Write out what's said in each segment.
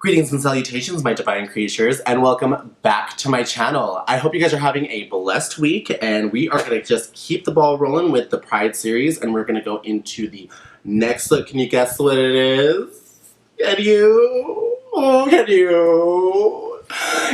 Greetings and salutations, my divine creatures, and welcome back to my channel. I hope you guys are having a blessed week, and we are going to just keep the ball rolling with the Pride series, and we're going to go into the next look. Can you guess what it is? Can you? Oh, can you?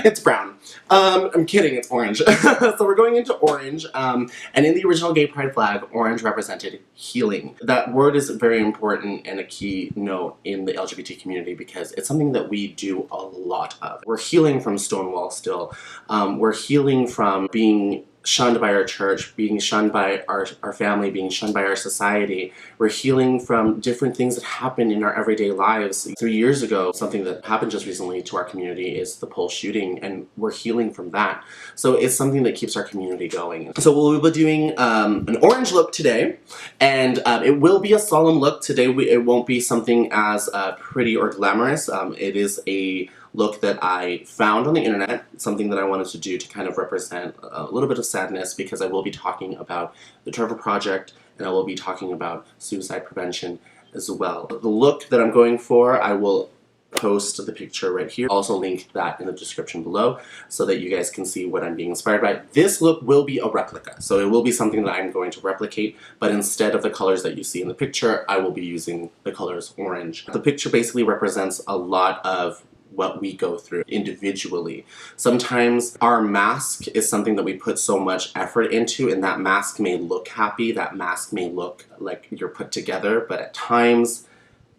It's brown. I'm kidding, it's orange. So we're going into orange, and in the original gay pride flag, orange represented healing. That word is very important and a key note in the LGBT community because it's something that we do a lot of. We're healing from Stonewall still. We're healing from being shunned by our church, being shunned by our family, being shunned by our society. We're healing from different things that happen in our everyday lives. 3 years ago, something that happened just recently to our community is the Pulse shooting, and we're healing from that. So it's something that keeps our community going. So we'll be doing an orange look today, and it will be a solemn look today. It won't be something as pretty or glamorous. It is a look that I found on the internet, something that I wanted to do to kind of represent a little bit of sadness, because I will be talking about the Trevor Project and I will be talking about suicide prevention as well. The look that I'm going for, I will post the picture right here. Also link that in the description below so that you guys can see what I'm being inspired by. This look will be a replica, so it will be something that I'm going to replicate, but instead of the colors that you see in the picture, I will be using the colors orange. The picture basically represents a lot of what we go through individually. Sometimes our mask is something that we put so much effort into, and that mask may look happy, that mask may look like you're put together, but at times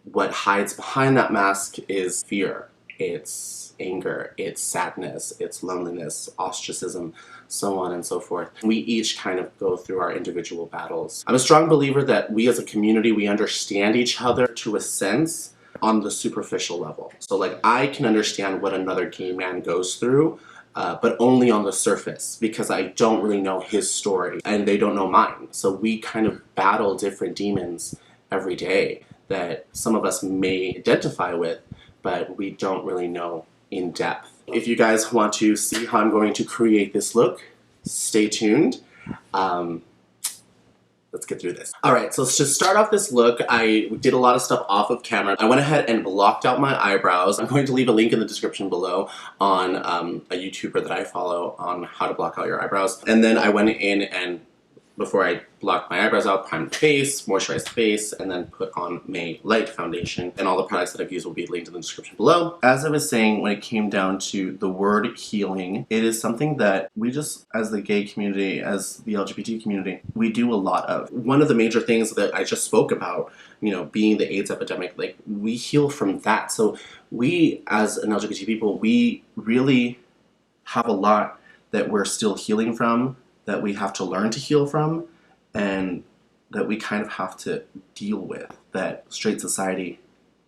what hides behind that mask is fear, it's anger, it's sadness, it's loneliness, ostracism, so on and so forth. We each kind of go through our individual battles. I'm a strong believer that we as a community, we understand each other to a sense on the superficial level. So like I can understand what another gay man goes through, but only on the surface, because I don't really know his story and they don't know mine. So we kind of battle different demons every day that some of us may identify with, but we don't really know in depth. If you guys want to see how I'm going to create this look, stay tuned. Let's get through this. Alright, so to start off this look, I did a lot of stuff off of camera. I went ahead and blocked out my eyebrows. I'm going to leave a link in the description below on a YouTuber that I follow on how to block out your eyebrows. And then I went in and, before I blocked my eyebrows out, primed the face, moisturized the face, and then put on my light foundation. And all the products that I've used will be linked in the description below. As I was saying, when it came down to the word healing, it is something that we just, as the gay community, as the LGBT community, we do a lot of. One of the major things that I just spoke about, you know, being the AIDS epidemic, like, we heal from that. So we, as an LGBT people, we really have a lot that we're still healing from, that we have to learn to heal from, and that we kind of have to deal with, that straight society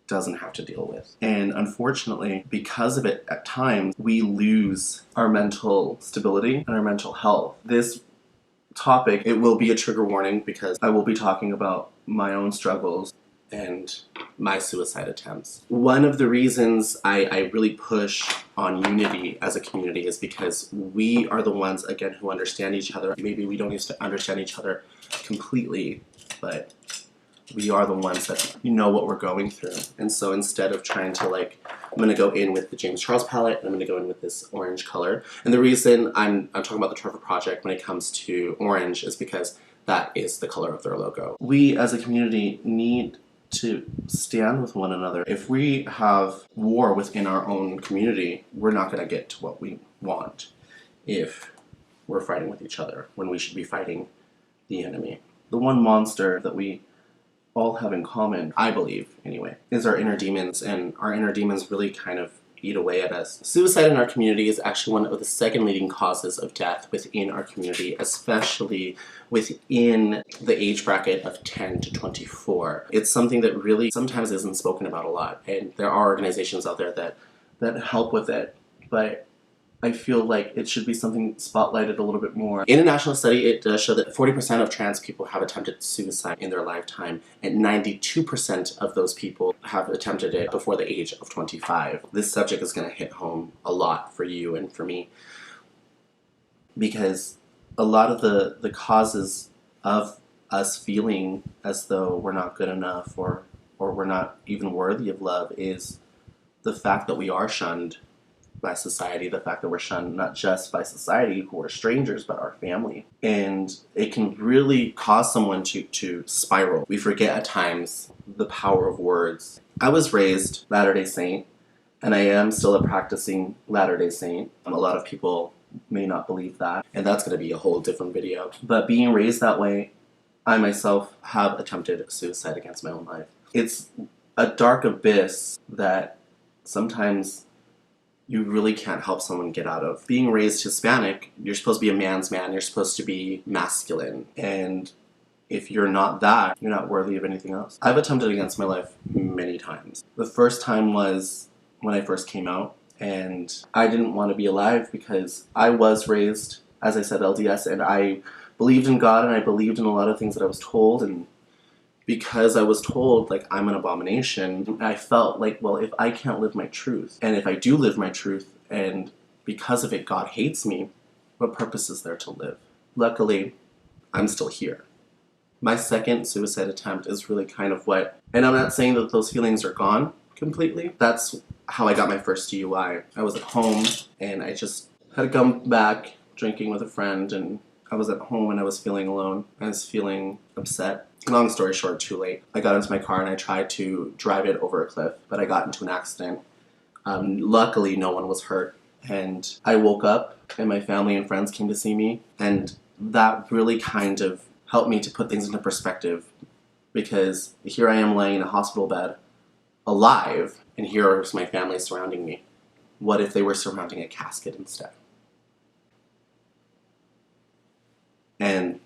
doesn't have to deal with. And unfortunately, because of it, at times, we lose our mental stability and our mental health. This topic, it will be a trigger warning because I will be talking about my own struggles and my suicide attempts. One of the reasons I really push on unity as a community is because we are the ones, again, who understand each other. Maybe we don't need to understand each other completely, but we are the ones that know what we're going through. And so instead of trying to, like, I'm gonna go in with the James Charles palette, and I'm gonna go in with this orange color. And the reason I'm talking about the Trevor Project when it comes to orange is because that is the color of their logo. We as a community need to stand with one another. If we have war within our own community, we're not going to get to what we want if we're fighting with each other when we should be fighting the enemy. The one monster that we all have in common, I believe anyway, is our inner demons, and our inner demons really kind of eat away at us. Suicide in our community is actually one of the second leading causes of death within our community, especially within the age bracket of 10 to 24. It's something that really sometimes isn't spoken about a lot, and there are organizations out there that help with it, but I feel like it should be something spotlighted a little bit more. In a national study, it does show that 40% of trans people have attempted suicide in their lifetime, and 92% of those people have attempted it before the age of 25. This subject is going to hit home a lot for you and for me, because a lot of the causes of us feeling as though we're not good enough or we're not even worthy of love is the fact that we are shunned by society, the fact that we're shunned not just by society who are strangers, but our family. And it can really cause someone to spiral. We forget at times the power of words. I was raised Latter-day Saint, and I am still a practicing Latter-day Saint. A lot of people may not believe that, and that's going to be a whole different video. But being raised that way, I myself have attempted suicide against my own life. It's a dark abyss that sometimes you really can't help someone get out of. Being raised Hispanic, you're supposed to be a man's man, you're supposed to be masculine, and if you're not that, you're not worthy of anything else. I've attempted against my life many times. The first time was when I first came out, and I didn't want to be alive because I was raised, as I said, LDS, and I believed in God and I believed in a lot of things that I was told, and because I was told, like, I'm an abomination, I felt like, well, if I can't live my truth, and if I do live my truth, and because of it God hates me, what purpose is there to live? Luckily, I'm still here. My second suicide attempt is really kind of what, and I'm not saying that those feelings are gone completely. That's how I got my first DUI. I was at home, and I just had come back drinking with a friend, and I was at home and I was feeling alone. I was feeling upset. Long story short, too late. I got into my car and I tried to drive it over a cliff, but I got into an accident. Luckily, no one was hurt. And I woke up and my family and friends came to see me. And that really kind of helped me to put things into perspective, because here I am laying in a hospital bed, alive, and here is my family surrounding me. What if they were surrounding a casket instead? And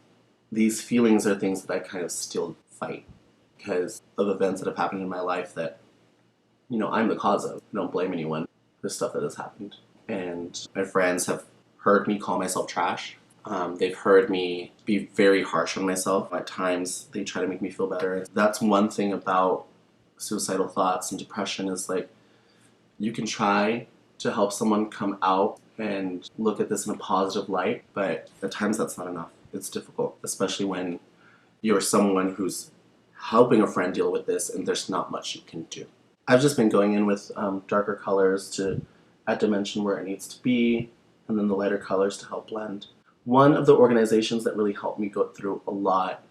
these feelings are things that I kind of still fight because of events that have happened in my life that, you know, I'm the cause of. I don't blame anyone for stuff that has happened. And my friends have heard me call myself trash. They've heard me be very harsh on myself. At times, they try to make me feel better. That's one thing about suicidal thoughts and depression is, like, you can try to help someone come out and look at this in a positive light, but at times that's not enough. It's difficult, especially when you're someone who's helping a friend deal with this and there's not much you can do. I've just been going in with darker colors to add dimension where it needs to be, and then the lighter colors to help blend. One of the organizations that really helped me go through a lot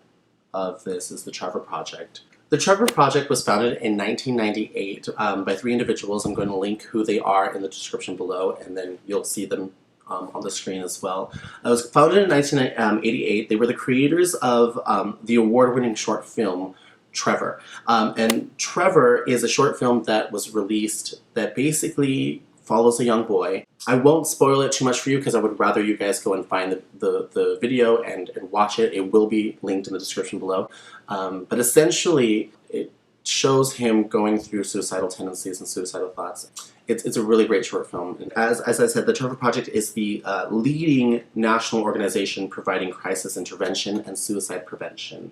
of this is the Trevor Project. The Trevor Project was founded in 1998 by 3 individuals. I'm going to link who they are in the description below, and then you'll see them on the screen as well. It was founded in 1988. They were the creators of the award-winning short film, Trevor. And Trevor is a short film that was released that basically follows a young boy. I won't spoil it too much for you because I would rather you guys go and find the video and watch it. It will be linked in the description below. But essentially, it shows him going through suicidal tendencies and suicidal thoughts. It's a really great short film. And as I said, the Trevor Project is the leading national organization providing crisis intervention and suicide prevention.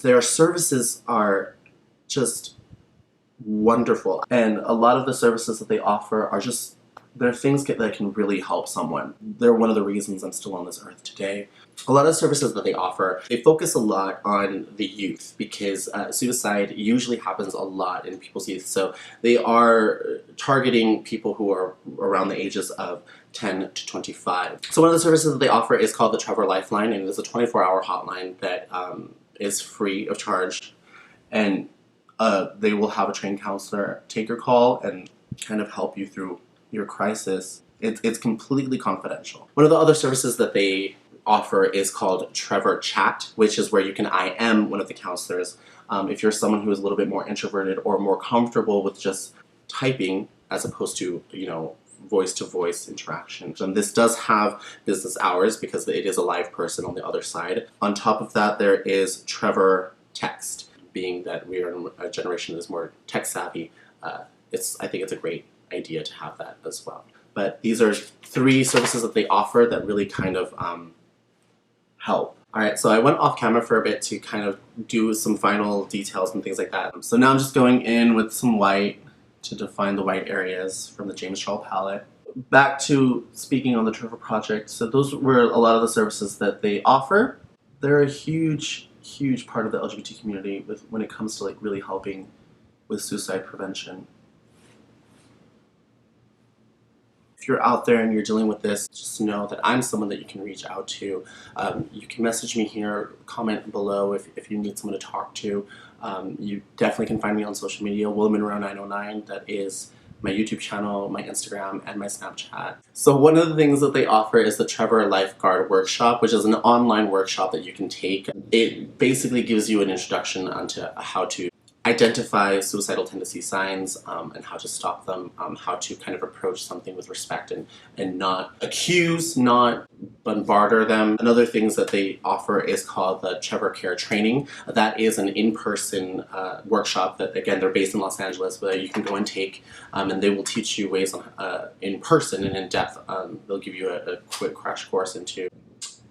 Their services are just wonderful, and a lot of the services that they offer are just, they're things that can really help someone. They're one of the reasons I'm still on this earth today. A lot of the services that they offer, they focus a lot on the youth because suicide usually happens a lot in people's youth. So they are targeting people who are around the ages of 10 to 25. So one of the services that they offer is called the TrevorLifeline, and it's a 24-hour hotline that is free of charge. And they will have a trained counselor take your call and kind of help you through your crisis. It's completely confidential. One of the other services that they offer is called Trevor Chat, which is where you can IM one of the counselors. If you're someone who is a little bit more introverted or more comfortable with just typing as opposed to, you know, voice-to-voice interaction. And this does have business hours because it is a live person on the other side. On top of that, there is TrevorText. Being that we are in a generation that is more tech-savvy, I think it's a great idea to have that as well. But these are 3 services that they offer that really kind of help. Alright, so I went off camera for a bit to kind of do some final details and things like that. So now I'm just going in with some white to define the white areas from the James Charles palette. Back to speaking on the Trevor Project, so those were a lot of the services that they offer. They're a huge part of the LGBT community when it comes to, like, really helping with suicide prevention. if you're out there and you're dealing with this, just know that I'm someone that you can reach out to. You can message me here, comment below if you need someone to talk to. You definitely can find me on social media, WilMonroe909. That is my YouTube channel, my Instagram, and my Snapchat. So one of the things that they offer is the Trevor Lifeguard Workshop, which is an online workshop that you can take. It basically gives you an introduction onto how to identify suicidal tendency signs and how to stop them, how to kind of approach something with respect and not accuse, not bombard them. Another things that they offer is called the Trevor Care Training. That is an in-person workshop that, again, they're based in Los Angeles, but you can go and take, and they will teach you ways on, in person and in depth. They'll give you a quick crash course into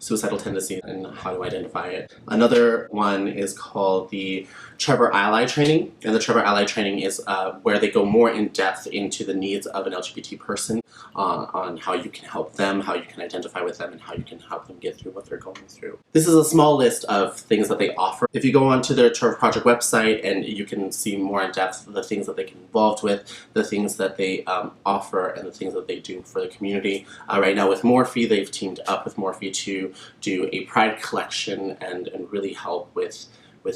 suicidal tendency and how to identify it. Another one is called the Trevor Ally Training, and the Trevor Ally Training is where they go more in depth into the needs of an LGBT person, on how you can help them, how you can identify with them, and how you can help them get through what they're going through. This is a small list of things that they offer. If you go onto their Trevor Project website, and you can see more in depth the things that they get involved with, the things that they offer, and the things that they do for the community. Right now with Morphe, they've teamed up with Morphe to do a Pride collection and really help with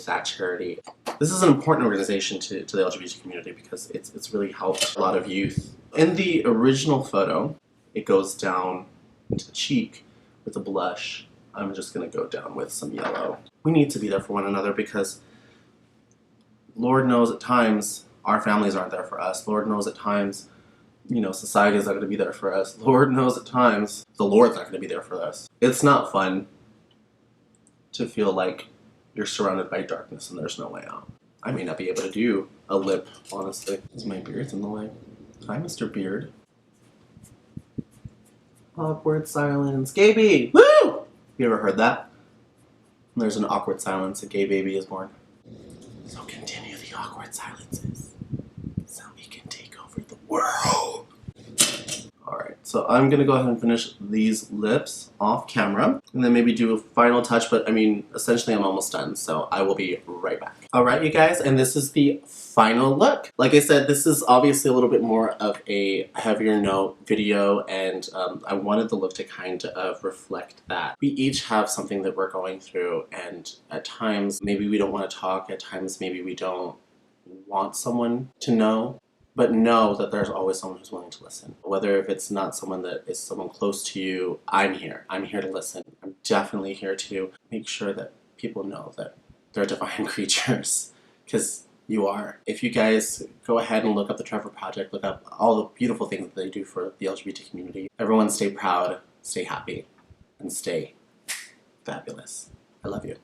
that charity. This is an important organization to the LGBT community because it's really helped a lot of youth. In the original photo, it goes down into the cheek with a blush. I'm just gonna go down with some yellow. We need to be there for one another because Lord knows at times our families aren't there for us. Lord knows at times, you know, society is not going to be there for us. Lord knows at times the Lord's not going to be there for us. It's not fun to feel like you're surrounded by darkness and there's no way out. I may not be able to do a lip, honestly, because my beard's in the way. Hi, Mr. Beard. Awkward silence. Gay baby! Woo! You ever heard that? There's an awkward silence, a gay baby is born. So continue the awkward silences so we can take over the world. Alright, so I'm gonna go ahead and finish these lips off camera and then maybe do a final touch, but I mean, essentially I'm almost done, so I will be right back. Alright, you guys, and this is the final look. Like I said, this is obviously a little bit more of a heavier note video, and I wanted the look to kind of reflect that. We each have something that we're going through, and at times maybe we don't want to talk, at times maybe we don't want someone to know. But know that there's always someone who's willing to listen. Whether if it's not someone that is someone close to you, I'm here. I'm here to listen. I'm definitely here to make sure that people know that they're divine creatures, because you are. If you guys go ahead and look up the Trevor Project, look up all the beautiful things that they do for the LGBT community. Everyone stay proud, stay happy, and stay fabulous. I love you.